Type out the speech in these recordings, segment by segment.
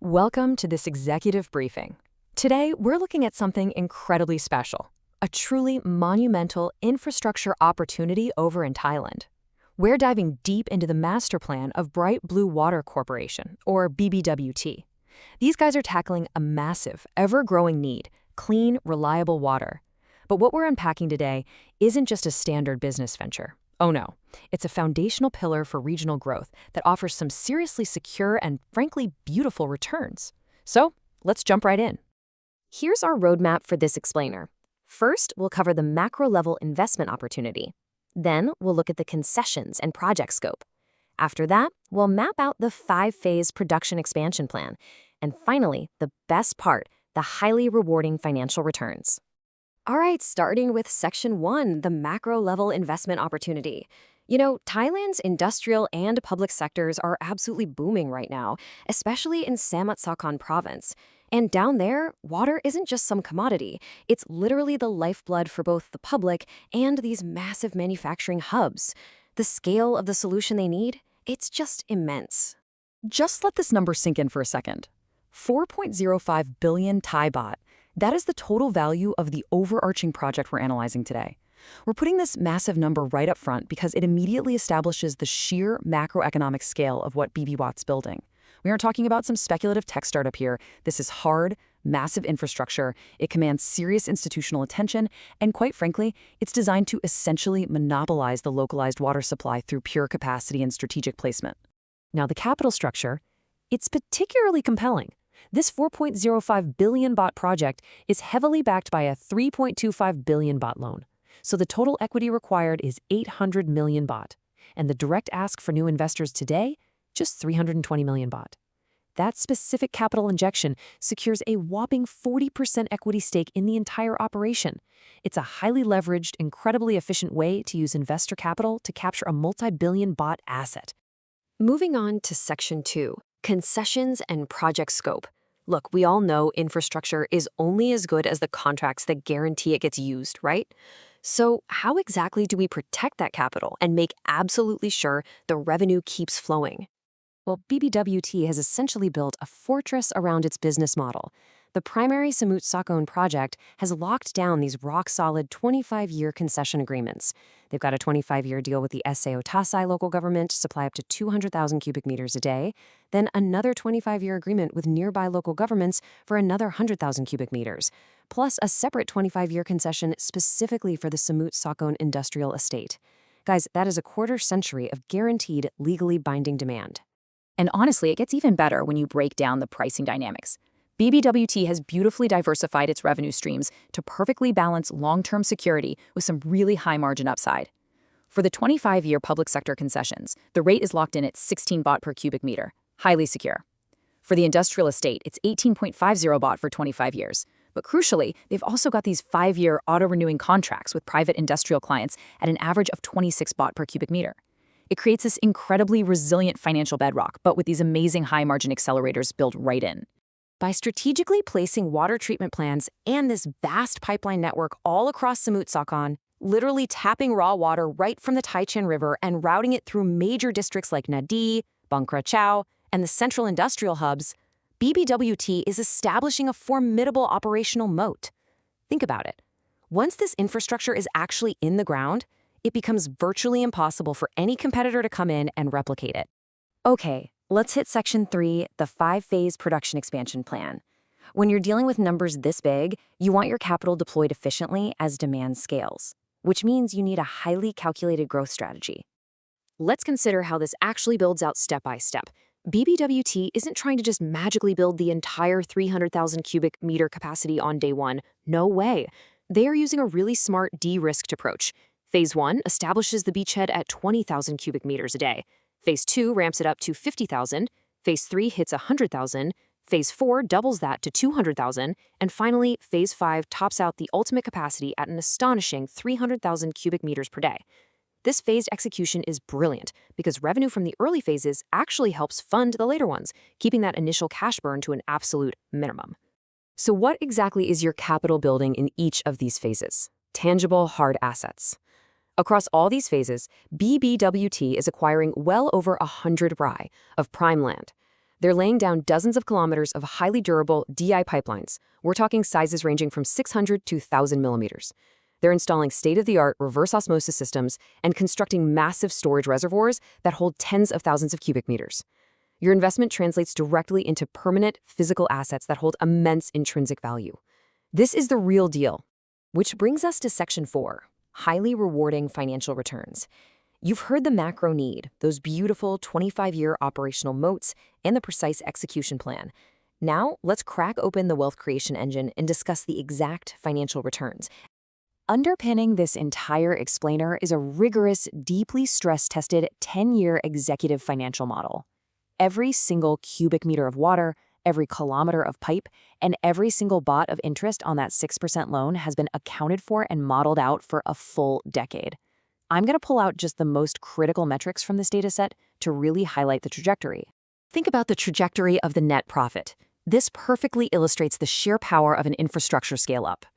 Welcome to this executive briefing. Today, we're looking at something incredibly special, a truly monumental infrastructure opportunity over in Thailand. We're diving deep into the master plan of Bright Blue Water Corporation, or BBWT. These guys are tackling a massive, ever-growing need, clean, reliable water. But what we're unpacking today isn't just a standard business venture. Oh no, it's a foundational pillar for regional growth that offers some seriously secure and frankly beautiful returns. So let's jump right in. Here's our roadmap for this explainer. First, we'll cover the macro-level investment opportunity. Then, we'll look at the concessions and project scope. After that, we'll map out the 5-phase production expansion plan. And finally, the best part, the highly rewarding financial returns. All right, starting with Section 1, the macro-level investment opportunity. You know, Thailand's industrial and public sectors are absolutely booming right now, especially in Samut Sakhon province. And down there, water isn't just some commodity. It's literally the lifeblood for both the public and these massive manufacturing hubs. The scale of the solution they need, it's just immense. Just let this number sink in for a second. 4.05 billion Thai baht. That is the total value of the overarching project we're analyzing today. We're putting this massive number right up front because it immediately establishes the sheer macroeconomic scale of what BBWT's building. We aren't talking about some speculative tech startup here. This is hard, massive infrastructure. It commands serious institutional attention, and quite frankly, it's designed to essentially monopolize the localized water supply through pure capacity and strategic placement. Now, the capital structure, it's particularly compelling. This 4.05 billion baht project is heavily backed by a 3.25 billion baht loan. So the total equity required is 800 million baht. And the direct ask for new investors today, just 320 million baht. That specific capital injection secures a whopping 40% equity stake in the entire operation. It's a highly leveraged, incredibly efficient way to use investor capital to capture a multi-billion baht asset. Moving on to Section 2. Concessions and project scope. Look, we all know infrastructure is only as good as the contracts that guarantee it gets used, right? So how exactly do we protect that capital and make absolutely sure the revenue keeps flowing? Well, BBWT has essentially built a fortress around its business model. The primary Samut Sakhon project has locked down these rock-solid 25-year concession agreements. They've got a 25-year deal with the SAO Tasai local government to supply up to 200,000 cubic meters a day, then another 25-year agreement with nearby local governments for another 100,000 cubic meters, plus a separate 25-year concession specifically for the Samut Sakhon industrial estate. Guys, that is a quarter-century of guaranteed, legally binding demand. And honestly, it gets even better when you break down the pricing dynamics. BBWT has beautifully diversified its revenue streams to perfectly balance long-term security with some really high-margin upside. For the 25-year public sector concessions, the rate is locked in at 16 baht per cubic meter, highly secure. For the industrial estate, it's 18.50 baht for 25 years. But crucially, they've also got these 5-year auto-renewing contracts with private industrial clients at an average of 26 baht per cubic meter. It creates this incredibly resilient financial bedrock, but with these amazing high-margin accelerators built right in. By strategically placing water treatment plants and this vast pipeline network all across Samut Sakhon, literally tapping raw water right from the Tai Chin River and routing it through major districts like Nadi, Bang Krachao, and the central industrial hubs, BBWT is establishing a formidable operational moat. Think about it. Once this infrastructure is actually in the ground, it becomes virtually impossible for any competitor to come in and replicate it. Okay, let's hit Section 3, the 5-phase production expansion plan. When you're dealing with numbers this big, you want your capital deployed efficiently as demand scales, which means you need a highly calculated growth strategy. Let's consider how this actually builds out step by step. BBWT isn't trying to just magically build the entire 300,000 cubic meter capacity on day one. No way. They are using a really smart de-risked approach. Phase 1 establishes the beachhead at 20,000 cubic meters a day. Phase 2 ramps it up to 50,000. Phase 3 hits 100,000. Phase 4 doubles that to 200,000. And finally, Phase 5 tops out the ultimate capacity at an astonishing 300,000 cubic meters per day. This phased execution is brilliant because revenue from the early phases actually helps fund the later ones, keeping that initial cash burn to an absolute minimum. So what exactly is your capital building in each of these phases? Tangible, hard assets. Across all these phases, BBWT is acquiring well over 100 rai of prime land. They're laying down dozens of kilometers of highly durable DI pipelines. We're talking sizes ranging from 600 to 1,000 millimeters. They're installing state-of-the-art reverse osmosis systems and constructing massive storage reservoirs that hold tens of thousands of cubic meters. Your investment translates directly into permanent physical assets that hold immense intrinsic value. This is the real deal. Which brings us to Section 4, highly rewarding financial returns. You've heard the macro need, those beautiful 25-year operational moats, and the precise execution plan. Now, let's crack open the wealth creation engine and discuss the exact financial returns. Underpinning this entire explainer is a rigorous, deeply stress-tested 10-year executive financial model. Every single cubic meter of water, every kilometer of pipe, and every single baht of interest on that 6% loan has been accounted for and modeled out for a full decade. I'm going to pull out just the most critical metrics from this dataset to really highlight the trajectory. Think about the trajectory of the net profit. This perfectly illustrates the sheer power of an infrastructure scale-up.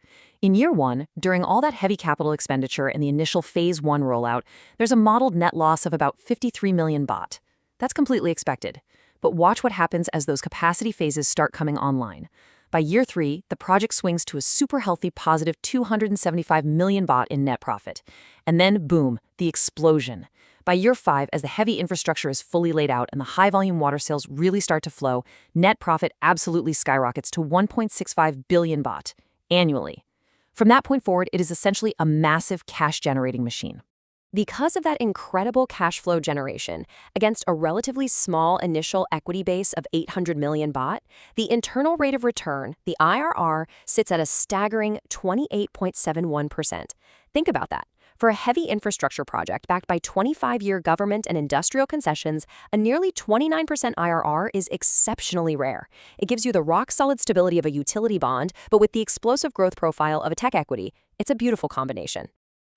In year one, during all that heavy capital expenditure in the initial Phase 1 rollout, there's a modeled net loss of about 53 million baht. That's completely expected. But watch what happens as those capacity phases start coming online. By year 3, the project swings to a super healthy positive 275 million baht in net profit. And then, boom, the explosion. By year 5, as the heavy infrastructure is fully laid out and the high-volume water sales really start to flow, net profit absolutely skyrockets to 1.65 billion baht annually. From that point forward, it is essentially a massive cash-generating machine. Because of that incredible cash flow generation, against a relatively small initial equity base of 800 million baht, the internal rate of return, the IRR, sits at a staggering 28.71%. Think about that. For a heavy infrastructure project backed by 25-year government and industrial concessions, a nearly 29% IRR is exceptionally rare. It gives you the rock-solid stability of a utility bond, but with the explosive growth profile of a tech equity. It's a beautiful combination.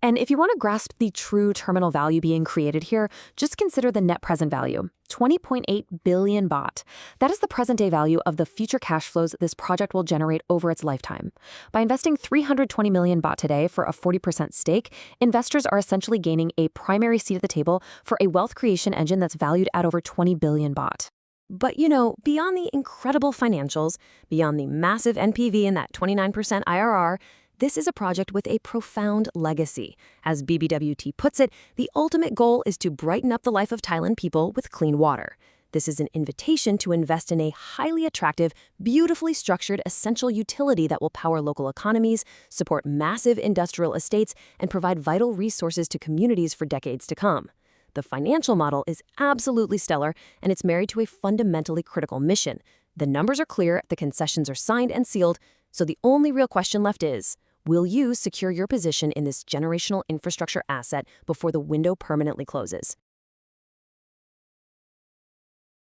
And if you want to grasp the true terminal value being created here, just consider the net present value, 20.8 billion baht. That is the present-day value of the future cash flows this project will generate over its lifetime. By investing 320 million baht today for a 40% stake, investors are essentially gaining a primary seat at the table for a wealth creation engine that's valued at over 20 billion baht. But beyond the incredible financials, beyond the massive NPV and that 29% IRR, this is a project with a profound legacy. As BBWT puts it, the ultimate goal is to brighten up the life of Thailand people with clean water. This is an invitation to invest in a highly attractive, beautifully structured essential utility that will power local economies, support massive industrial estates, and provide vital resources to communities for decades to come. The financial model is absolutely stellar, and it's married to a fundamentally critical mission. The numbers are clear, the concessions are signed and sealed, so the only real question left is, will you secure your position in this generational infrastructure asset before the window permanently closes?